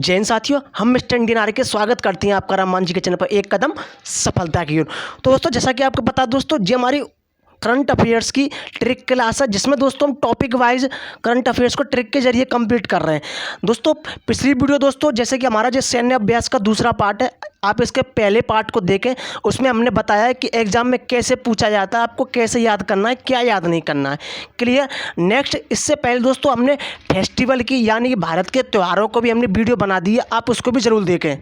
जैन साथियों, हम mister Indian आर्य के स्वागत करते हैं आपका राम जी के चैनल पर एक कदम सफलता की ओर। तो दोस्तों, जैसा कि आपको पता दोस्तों, ये हमारी करंट अफेयर्स की ट्रिक क्लास है, जिसमें दोस्तों हम टॉपिक वाइज करंट अफेयर्स को ट्रिक के जरिए कंप्लीट कर रहे हैं। दोस्तों, पिछली वीडियो दोस्तों, जैसे कि हमारा जो सैन्य अभ्यास का दूसरा पार्ट है, आप इसके पहले पार्ट को देखें। उसमें हमने बताया है कि एग्जाम में कैसे पूछा जाता है, आपको कैसे याद करना है, क्या याद नहीं करना है। क्लियर। नेक्स्ट, इससे पहले दोस्तों हमने फेस्टिवल की यानी कि भारत के त्योहारों को भी हमने वीडियो बना दी है, आप उसको भी जरूर देखें।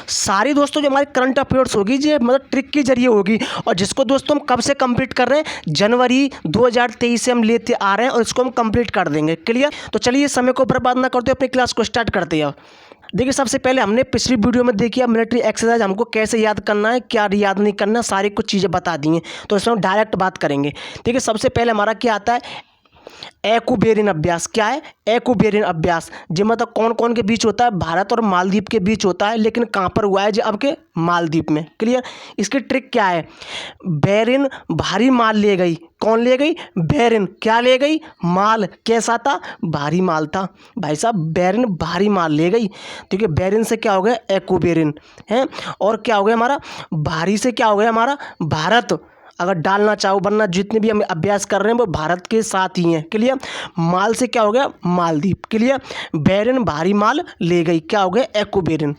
सारी दोस्तों जो हमारी करंट अफेयर्स होगी, ये मतलब ट्रिक के जरिए होगी, और जिसको दोस्तों हम कब से कंप्लीट कर रहे हैं, जनवरी 2023 से हम लेते आ रहे हैं, और इसको हम कंप्लीट कर देंगे। क्लियर। तो चलिए समय को बर्बाद ना करते अपनी क्लास को स्टार्ट करते हैं। देखिए, सबसे पहले हमने पिछली वीडियो में देखिए मिलिट्री एक्सरसाइज हमको कैसे याद करना है, क्या याद नहीं करना, सारी कुछ चीज़ें बता दी हैं। तो इसमें हम डायरेक्ट बात करेंगे। देखिए, सबसे पहले हमारा क्या आता है, एक्वेरियन अभ्यास। क्या है एक्वेरियन अभ्यास? जी मतलब कौन कौन के बीच होता है? भारत और मालदीव के बीच होता है, लेकिन कहाँ पर हुआ है? जी अब के मालदीव में। क्लियर। इसकी ट्रिक क्या है? बेरिन भारी माल ले गई। कौन ले गई? बेरिन। क्या ले गई? माल। कैसा था? भारी माल था भाई साहब। बेरिन भारी माल ले गई। देखिए, बेरिन से क्या हो गया? एक्वेरियन है। और क्या हो गया हमारा? भारी से क्या हो गया हमारा? भारत। अगर डालना चाहो, वरना जितने भी हम अभ्यास कर रहे हैं वो भारत के साथ ही हैं। क्लियर। माल से क्या हो गया? मालदीव। क्लियर। बेरिन भारी माल ले गई, क्या हो गया? एक्वेरियन।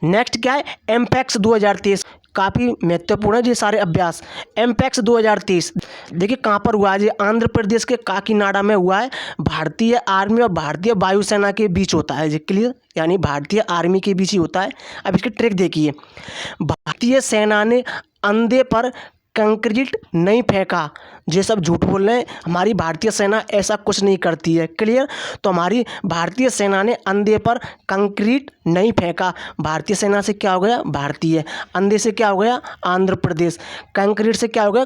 नेक्स्ट क्या है? एमपैक्स 2023। काफ़ी महत्वपूर्ण है ये सारे अभ्यास। एमपैक्स 2023 देखिए कहाँ पर हुआ है? ये आंध्र प्रदेश के काकीनाडा में हुआ है। भारतीय आर्मी और भारतीय वायुसेना के बीच होता है ये। क्लियर। यानी भारतीय आर्मी के बीच ही होता है। अब इसकी ट्रिक देखिए। भारतीय सेना ने अंधे पर कंक्रीट नहीं फेंका। ये सब झूठ बोल रहे हैं, हमारी भारतीय सेना ऐसा कुछ नहीं करती है। क्लियर। तो हमारी भारतीय सेना ने अंधे पर कंक्रीट नहीं फेंका। भारतीय सेना से क्या हो गया? भारतीय। अंधे से क्या हो गया? आंध्र प्रदेश। कंक्रीट से क्या हो गया?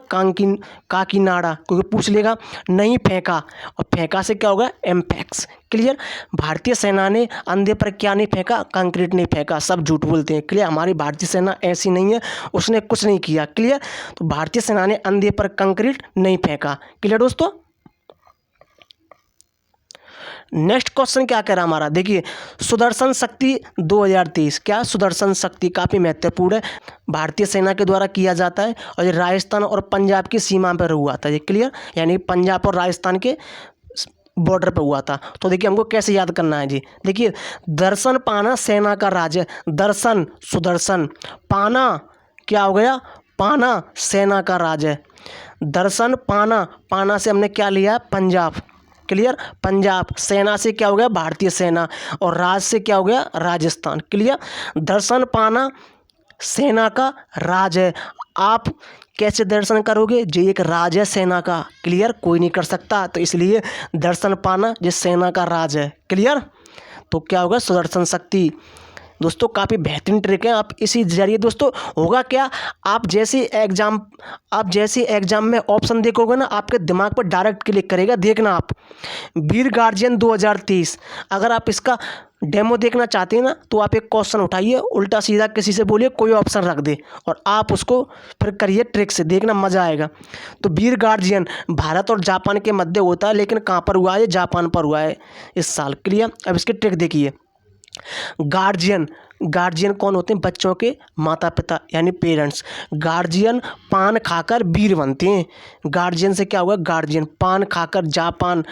काकीनाडा, क्योंकि पूछ लेगा। नहीं फेंका, और फेंका से क्या हो गया? एम्पैक्स। क्लियर। भारतीय सेना ने अंधे पर क्या नहीं फेंका? कंक्रीट नहीं फेंका। सब झूठ बोलते हैं। क्लियर। हमारी भारतीय सेना ऐसी नहीं है, उसने कुछ नहीं किया। क्लियर। तो भारतीय सेना ने अंधे पर कंक्रीट नहीं फेंका। क्लियर दोस्तों। नेक्स्ट क्वेश्चन क्या कह रहा हमारा? देखिए, सुदर्शन शक्ति 2023। क्या? सुदर्शन शक्ति काफ़ी महत्वपूर्ण है, भारतीय सेना के द्वारा किया जाता है, और ये राजस्थान और पंजाब की सीमा पर हुआ था। ये क्लियर। यानी पंजाब और राजस्थान के बॉर्डर पे हुआ था। तो देखिए हमको कैसे याद करना है जी। देखिए, दर्शन पाना सेना का राज है। दर्शन सुदर्शन, पाना क्या हो गया? पाना सेना का राज है। दर्शन पाना, पाना से हमने क्या लिया? पंजाब। क्लियर। पंजाब। सेना से क्या हो गया? भारतीय सेना। और राज से क्या हो गया? राजस्थान। क्लियर। दर्शन पाना सेना का राज है। आप कैसे दर्शन करोगे? जो एक राज है सेना का। क्लियर। कोई नहीं कर सकता, तो इसलिए दर्शन पाना जो सेना का राज है। क्लियर। तो क्या होगा? सुदर्शन शक्ति। दोस्तों काफ़ी बेहतरीन ट्रिक है। आप इसी जरिए दोस्तों होगा क्या, आप जैसे एग्जाम में ऑप्शन देखोगे ना, आपके दिमाग पर डायरेक्ट क्लिक करेगा। देखना आप, वीर गार्जियन 2023। अगर आप इसका डेमो देखना चाहते हैं ना, तो आप एक क्वेश्चन उठाइए, उल्टा सीधा किसी से बोलिए, कोई ऑप्शन रख दे, और आप उसको फिर करिए ट्रिक से, देखना मज़ा आएगा। तो वीर गार्जियन भारत और जापान के मध्य होता है, लेकिन कहाँ पर हुआ है? जापान पर हुआ है इस साल। क्लियर। अब इसकी ट्रिक देखिए। गार्जियन, गार्जियन कौन होते हैं? बच्चों के माता पिता यानी पेरेंट्स। गार्जियन पान खाकर वीर बनते हैं। गार्जियन से क्या होगा? गार्जियन। पान खाकर जापान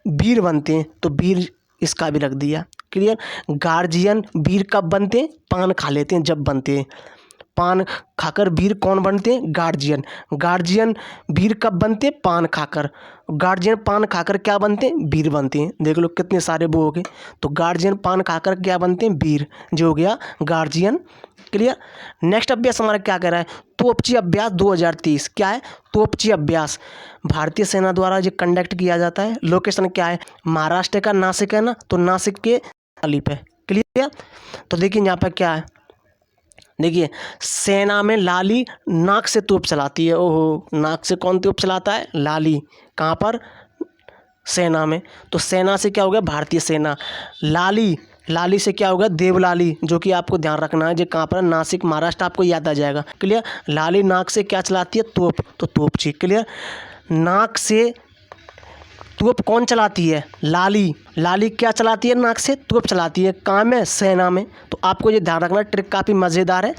वीर बनते हैं, तो वीर इसका भी रख दिया। क्लियर। गार्जियन वीर कब बनते हैं? पान खा लेते हैं जब बनते हैं। पान खाकर वीर कौन बनते हैं? गार्जियन। गार्जियन वीर कब बनते हैं? पान खाकर। गार्जियन पान खाकर क्या बनते हैं? वीर बनते हैं। देख लो कितने सारे वो हो गए। तो गार्जियन पान खाकर क्या बनते हैं? वीर, जो हो गया गार्जियन। क्लियर। नेक्स्ट अभ्यास हमारा क्या कह रहा है? तोपची अभ्यास 2023। क्या है? तोपची अभ्यास भारतीय सेना द्वारा जो कंडक्ट किया जाता है। लोकेशन क्या है? महाराष्ट्र का नासिक है ना, तो नासिक के ताली पे। क्लियर। तो देखिए यहाँ पर क्या है, देखिए, सेना में लाली नाक से तोप चलाती है। ओहो, नाक से कौन तोप चलाता है? लाली। कहाँ पर? सेना में। तो सेना से क्या हो गया? भारतीय सेना। लाली, लाली से क्या होगा? देवलाली, जो कि आपको ध्यान रखना है। जो कहाँ पर? नासिक महाराष्ट्र, आपको याद आ जाएगा। क्लियर। लाली नाक से क्या चलाती है? तोप, तो तोपची। क्लियर। नाक से तोप कौन चलाती है? लाली। लाली क्या चलाती है? नाक से तोप चलाती है। कहाँ में? सेना में। तो आपको ये ध्यान रखना, ट्रिक काफ़ी मज़ेदार है।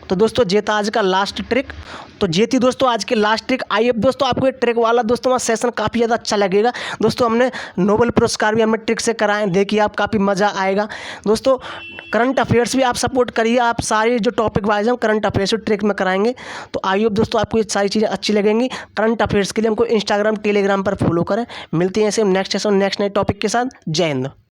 तो दोस्तों ये था आज का लास्ट ट्रिक। तो ये थी दोस्तों आज की लास्ट ट्रिक। आइए दोस्तों, आपको ये ट्रिक वाला दोस्तों वहाँ सेशन काफ़ी ज़्यादा अच्छा लगेगा। दोस्तों हमने नोबेल पुरस्कार भी हमें ट्रिक से कराए, देखिए आप, काफ़ी मज़ा आएगा। दोस्तों करंट अफेयर्स भी आप सपोर्ट करिए, आप सारे जो टॉपिक वाइज हम करंट अफेयर्स ट्रिक में कराएंगे। तो आइए दोस्तों, आपको ये सारी चीज़ें अच्छी लगेंगी। करंट अफेयर्स के लिए हमको इंस्टाग्राम टेलीग्राम पर फॉलो करें। मिलते हैं ऐसे नेक्स्ट सेशन नेक्स्ट नए टॉपिक के साथ। जय हिंद।